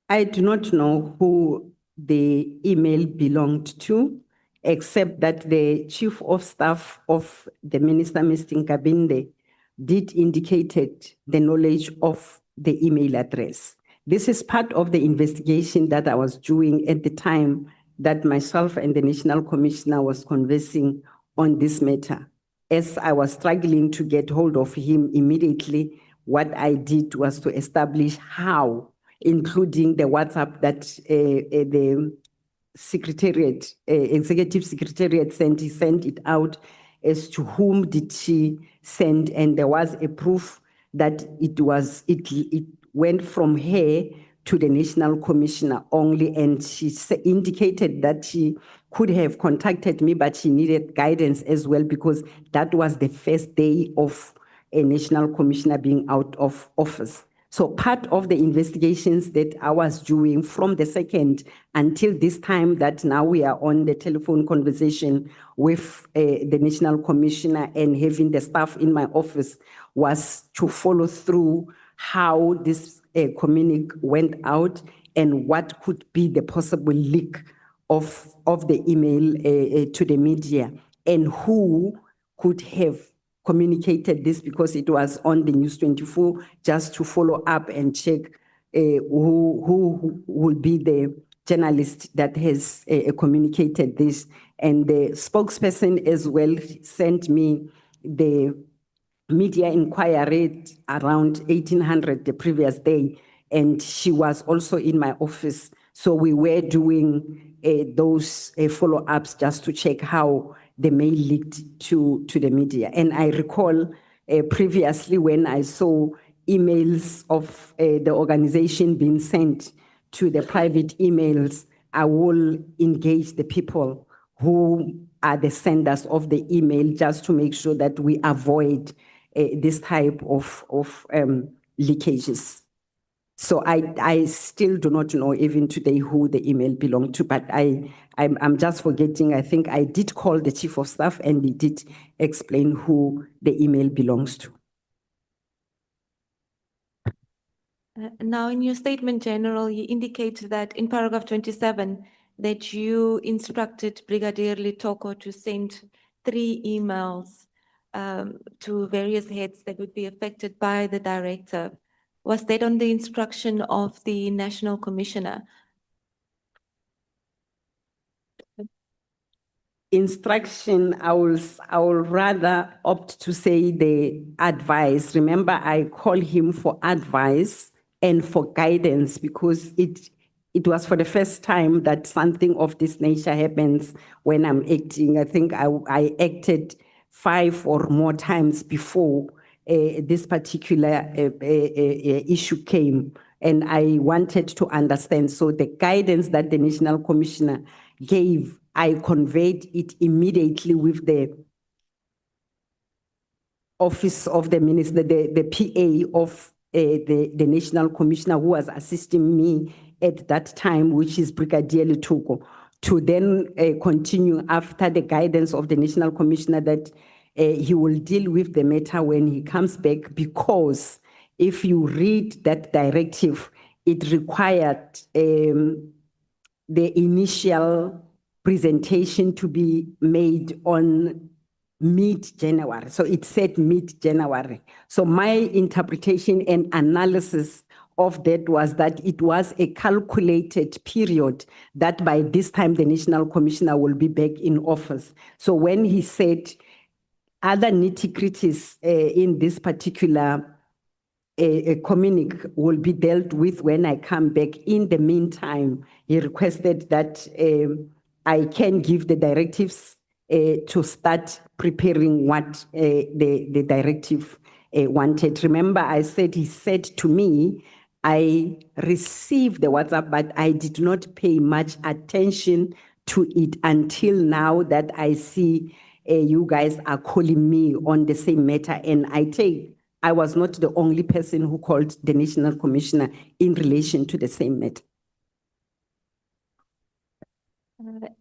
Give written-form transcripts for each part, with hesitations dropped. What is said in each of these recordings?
I do not know who the email belonged to, except that the Chief of Staff of the Minister, Mr. Nkabinde, did indicated the knowledge of the email address. This is part of the investigation that I was doing at the time that myself and the National Commissioner was conversing on this matter. As I was struggling to get hold of him immediately, what I did was to establish how, including the WhatsApp that the Secretariat, Executive Secretariat sent, he sent it out as to whom did she send, and there was a proof that it went from her to the National Commissioner only, and she indicated that she could have contacted me, but she needed guidance as well because that was the first day of a National Commissioner being out of office. So part of the investigations that I was doing from the second until this time that now we are on the telephone conversation with the National Commissioner and having the staff in my office was to follow through how this communique went out and what could be the possible leak of the email to the media and who could have communicated this, because it was on the News 24, just to follow up and check who will be the journalist that has communicated this. And the spokesperson as well sent me the media inquiry around 1800 the previous day, and she was also in my office. So we were doing those follow-ups just to check how the mail leaked to the media. And I recall previously when I saw emails of the organization being sent to the private emails, I will engage the people who are the senders of the email just to make sure that we avoid this type of leakages. So I still do not know even today who the email belonged to, but I'm just forgetting. I think I did call the Chief of Staff and he did explain who the email belongs to. Now, in your statement, General, you indicate that in paragraph 27, that you instructed Brigadier Litoko to send 3 emails to various heads that would be affected by the director. Was that on the instruction of the National Commissioner? Instruction, I will rather opt to say the advice. Remember, I call him for advice and for guidance because it was for the first time that something of this nature happens when I'm acting. I think I acted 5 or more times before this particular issue came, and I wanted to understand. So the guidance that the National Commissioner gave, I conveyed it immediately with the Office of the Minister, the PA of the National Commissioner who was assisting me at that time, which is Brigadier Litoko, to then continue after the guidance of the National Commissioner that he will deal with the matter when he comes back, because if you read that directive, it required the initial presentation to be made on mid-January. So it said mid-January. So my interpretation and analysis of that was that it was a calculated period that by this time the National Commissioner will be back in office. So when he said other nitty-gritties in this particular communique will be dealt with when I come back. In the meantime, he requested that I can give the directives to start preparing what the directive wanted. Remember, I said, he said to me, I received the WhatsApp, but I did not pay much attention to it until now that I see you guys are calling me on the same matter. And I was not the only person who called the National Commissioner in relation to the same matter.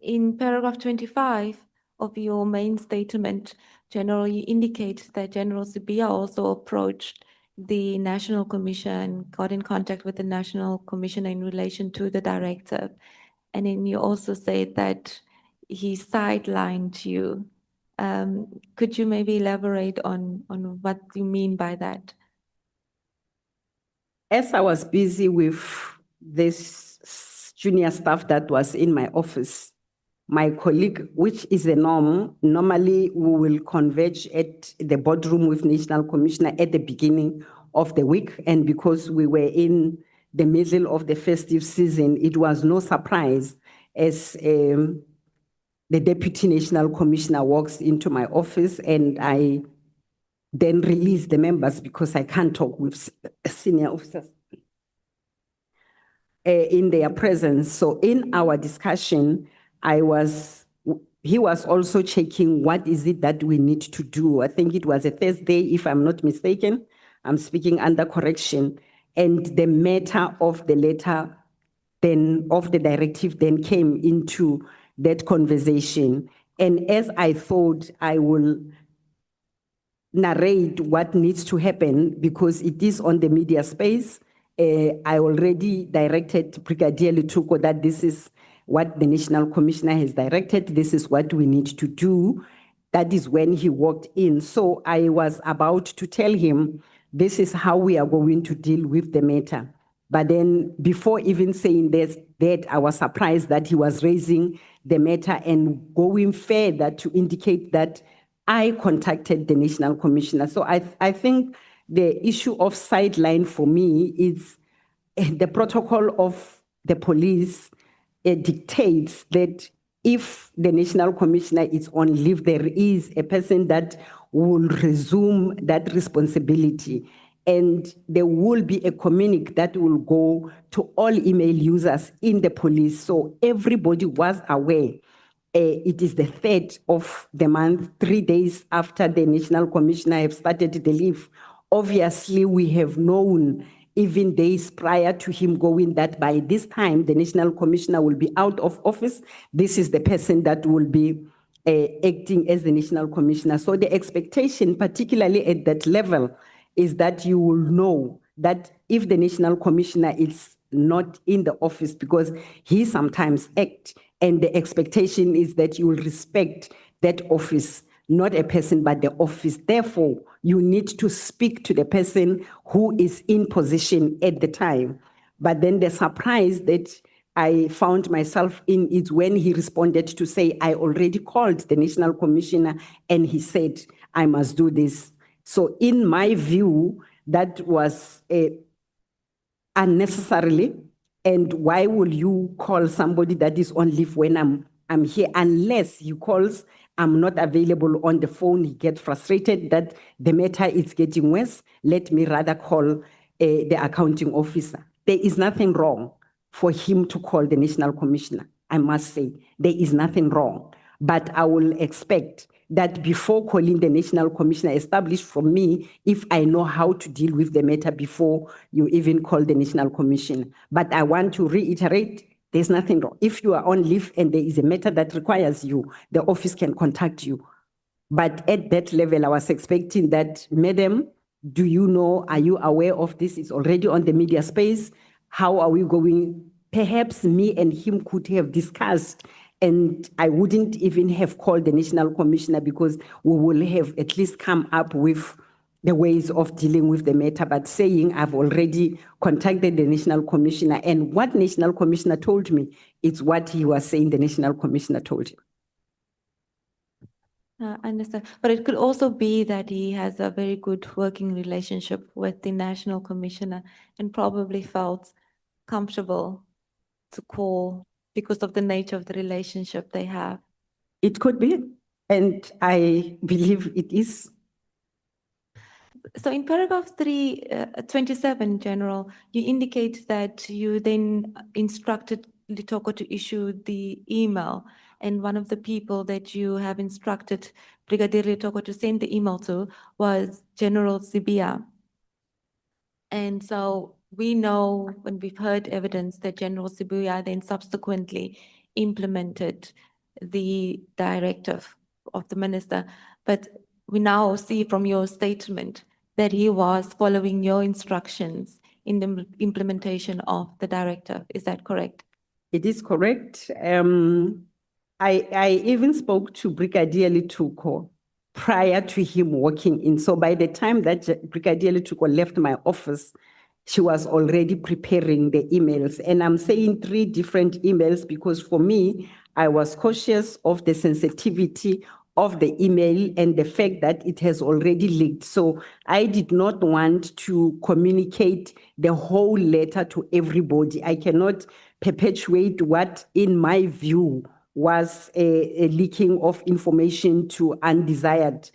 In paragraph 25 of your main statement, General, you indicate that General Sibiya also approached the National Commission, got in contact with the National Commissioner in relation to the directive. And then you also said that he sidelined you. Could you maybe elaborate on what you mean by that? As I was busy with this junior staff that was in my office, my colleague, which is a norm, normally we will converge at the boardroom with National Commissioner at the beginning of the week. And because we were in the middle of the festive season, it was no surprise as the Deputy National Commissioner walks into my office, and I then release the members because I can't talk with senior officers in their presence. So in our discussion, he was also checking what is it that we need to do. I think it was a Thursday, if I'm not mistaken. I'm speaking under correction. And the matter of the letter then of the directive then came into that conversation. And as I thought I will narrate what needs to happen because it is on the media space, I already directed Brigadier Letuko that this is what the National Commissioner has directed. This is what we need to do. That is when he walked in. So I was about to tell him, this is how we are going to deal with the matter. But then before even saying that, I was surprised that he was raising the matter and going further to indicate that I contacted the National Commissioner. So I think the issue of sideline for me is the protocol of the police dictates that if the National Commissioner is on leave, there is a person that will resume that responsibility. And there will be a communique that will go to all email users in the police. So everybody was aware. It is the 3rd of the month, 3 days after the National Commissioner have started the leave. Obviously, we have known even days prior to him going that by this time, the National Commissioner will be out of office. This is the person that will be acting as the National Commissioner. So the expectation, particularly at that level, is that you will know that if the National Commissioner is not in the office, because he sometimes acts, and the expectation is that you will respect that office, not a person, but the office. Therefore, you need to speak to the person who is in position at the time. But then the surprise that I found myself in is when he responded to say, I already called the National Commissioner and he said, I must do this. So in my view, that was unnecessarily. And why will you call somebody that is on leave when I'm here? Unless he calls, I'm not available on the phone, he gets frustrated that the matter is getting worse. Let me rather call the accounting officer. There is nothing wrong for him to call the National Commissioner. I must say, there is nothing wrong. But I will expect that before calling the National Commissioner, established from me if I know how to deal with the matter before you even call the National Commissioner. But I want to reiterate, there's nothing wrong. If you are on leave and there is a matter that requires you, the office can contact you. But at that level, I was expecting that, Madam, do you know, are you aware of this? It's already on the media space. How are we going? Perhaps me and him could have discussed, and I wouldn't even have called the National Commissioner because we will have at least come up with the ways of dealing with the matter. But saying I've already contacted the National Commissioner, and what National Commissioner told me, it's what he was saying the National Commissioner told him. I understand. But it could also be that he has a very good working relationship with the National Commissioner and probably felt comfortable to call because of the nature of the relationship they have. It could be, and I believe it is. So in paragraph 27, General, you indicate that you then instructed Litoko to issue the email, and one of the people that you have instructed Brigadier Litoko to send the email to was General Sibia. And so we know, when we've heard evidence, that General Sibia then subsequently implemented the directive of the minister. But we now see from your statement that he was following your instructions in the implementation of the directive. Is that correct? It is correct. I even spoke to Brigadier Lituko prior to him walking in. So by the time that Brigadier Lituko left my office, she was already preparing the emails. And I'm saying 3 different emails because for me, I was cautious of the sensitivity of the email and the fact that it has already leaked. So I did not want to communicate the whole letter to everybody. I cannot perpetuate what, in my view, was a leaking of information to undesired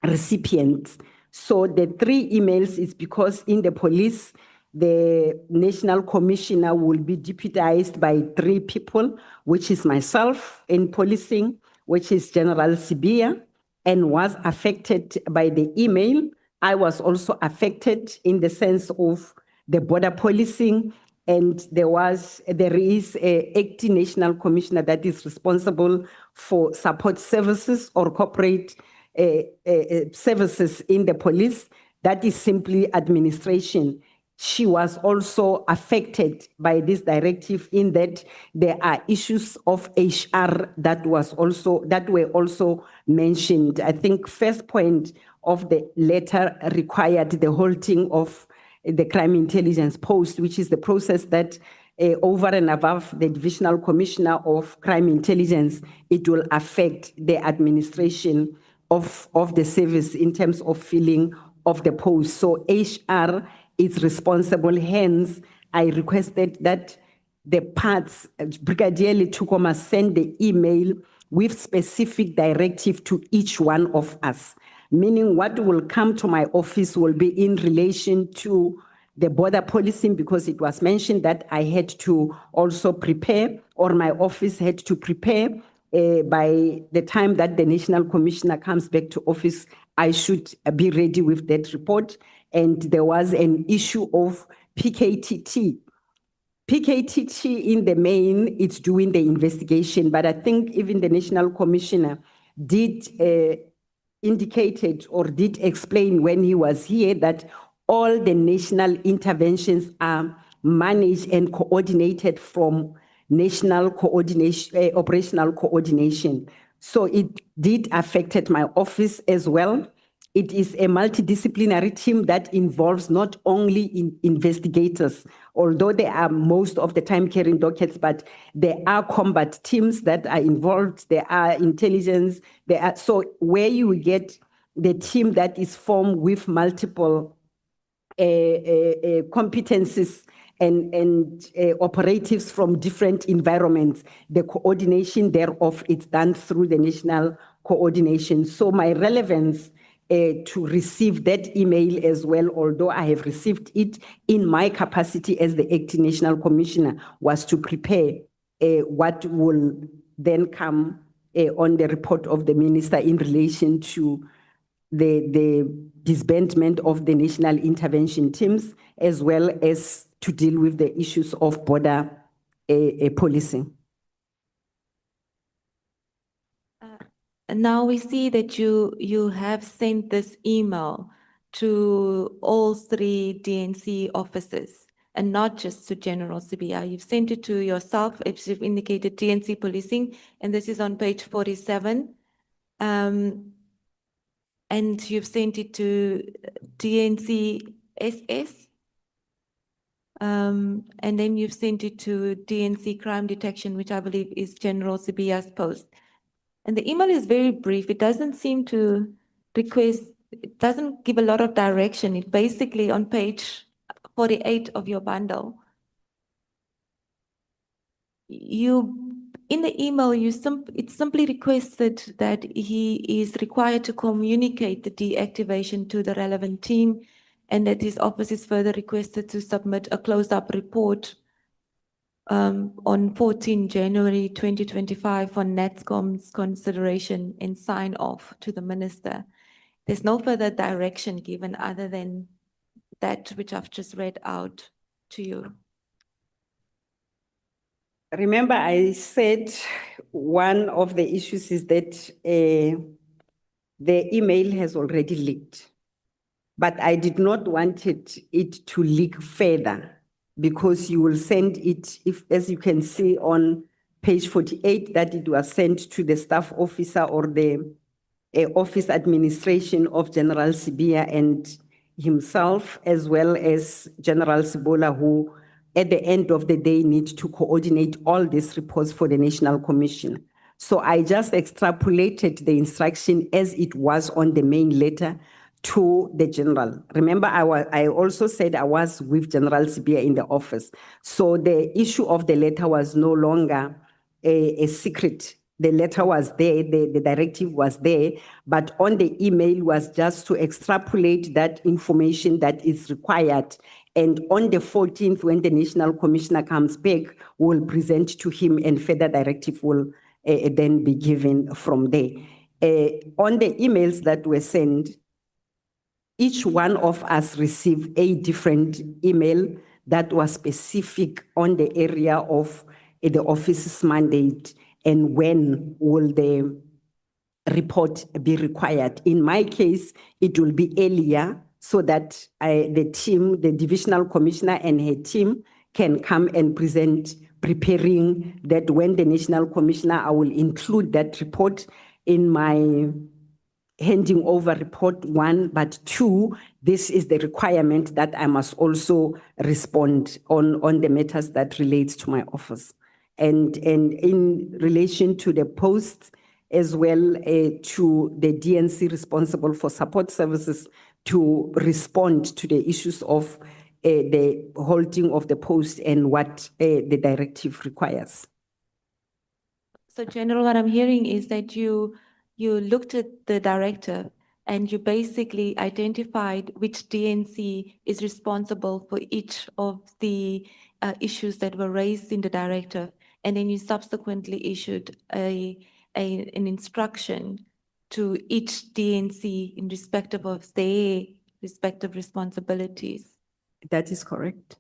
recipients. So the 3 emails is because in the police, the national commissioner will be deputized by 3 people, which is myself in policing, which is General Sibia, and was affected by the email. I was also affected in the sense of the border policing, and there is a acting national commissioner that is responsible for support services or corporate services in the police. That is simply administration. She was also affected by this directive in that there are issues of HR that were also mentioned. I think first point of the letter required the halting of the crime intelligence post, which is the process that over and above the divisional commissioner of crime intelligence, it will affect the administration of the service in terms of filling of the post. So HR is responsible. Hence, I requested that the parts, Brigadier Letuko must send the email with specific directive to each one of us, meaning what will come to my office will be in relation to the border policing, because it was mentioned that I had to also prepare, or my office had to prepare by the time that the national commissioner comes back to office, I should be ready with that report. And there was an issue of PKTT. PKTT in the main, it's doing the investigation, but I think even the national commissioner did indicated or did explain when he was here that all the national interventions are managed and coordinated from national coordination, operational coordination. So it did affect my office as well. It is a multidisciplinary team that involves not only investigators, although they are most of the time carrying dockets, but there are combat teams that are involved, there are intelligence, so where you get the team that is formed with multiple competencies and operatives from different environments, the coordination thereof is done through the national coordination. So my relevance to receive that email as well, although I have received it in my capacity as the acting national commissioner, was to prepare what will then come on the report of the minister in relation to the disbandment of the national intervention teams, as well as to deal with the issues of border policing. Now we see that you have sent this email to all 3 DNC officers and not just to General Sibia. You've sent it to yourself, as you've indicated, DNC policing, and this is on page 47. And you've sent it to DNC SS. And then you've sent it to DNC crime detection, which I believe is General Sibia's post. And the email is very brief. It doesn't seem to request, it doesn't give a lot of direction. It basically on page 48 of your bundle. In the email, it simply requested that he is required to communicate the deactivation to the relevant team, and that his office is further requested to submit a closed-up report on 14 January 2025 for NATSCOM's consideration and sign off to the minister. There's no further direction given other than that which I've just read out to you. Remember, I said one of the issues is that the email has already leaked. but I did not want it to leak further because you will send it, if, as you can see on page 48, that it was sent to the staff officer or the office administration of General Sibia and himself, as well as General Sibola, who at the end of the day need to coordinate all these reports for the National Commission. So I just extrapolated the instruction as it was on the main letter to the general. Remember, I also said I was with General Sibia in the office. So the issue of the letter was no longer a secret. The letter was there, the directive was there, but on the email was just to extrapolate that information that is required. And on the 14th, when the National Commissioner comes back, we'll present to him and further directive will then be given from there. On the emails that were sent, each one of us received a different email that was specific on the area of the office's mandate and when will the report be required. In my case, it will be earlier so that the team, the divisional commissioner and her team can come and present, preparing that when the national commissioner, I will include that report in my handing over report 1, but 2, this is the requirement that I must also respond on the matters that relates to my office. And in relation to the posts, as well to the DNC responsible for support services to respond to the issues of the holding of the post and what the directive requires. So General, what I'm hearing is that you looked at the directive and you basically identified which DNC is responsible for each of the issues that were raised in the directive. And then you subsequently issued an instruction to each DNC in respect of their respective responsibilities. That is correct.